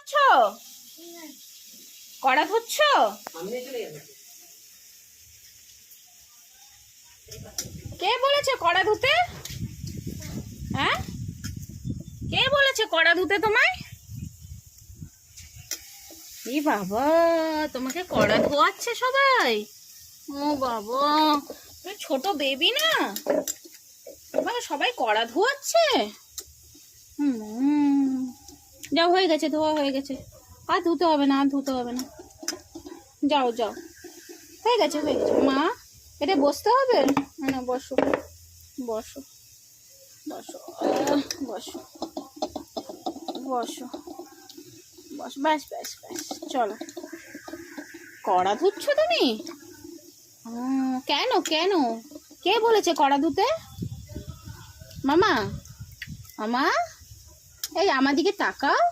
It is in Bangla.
ধুচ্ছো? কড়া ধুচ্ছো? কে বলেছে কড়া ধুতে? হ্যাঁ, কে বলেছে কড়া ধুতে তোমায়? এই বাবা, তোমাকে কড়া ধোয়াচ্ছে সবাই? ও বাবা, তুমি ছোট বেবি না, তোমাকে সবাই কড়া ধোয়াচ্ছে? যাও, হয়ে গেছে, ধোয়া হয়ে গেছে, আর ধুতে হবে না, আর ধুতে হবে না। যাও যাও, হয়ে গেছে হয়ে গেছে। মা, এটা বসতে হবে না? বসো বসো বসো, বসো বসো বসো, ব্যাস ব্যাস ব্যাস, চলো। কড়া ধুচ্ছ তুমি? কেন কেন, কে বলেছে কড়া ধুতে? মামা, মামা, এই আমার দিকে তাকাও।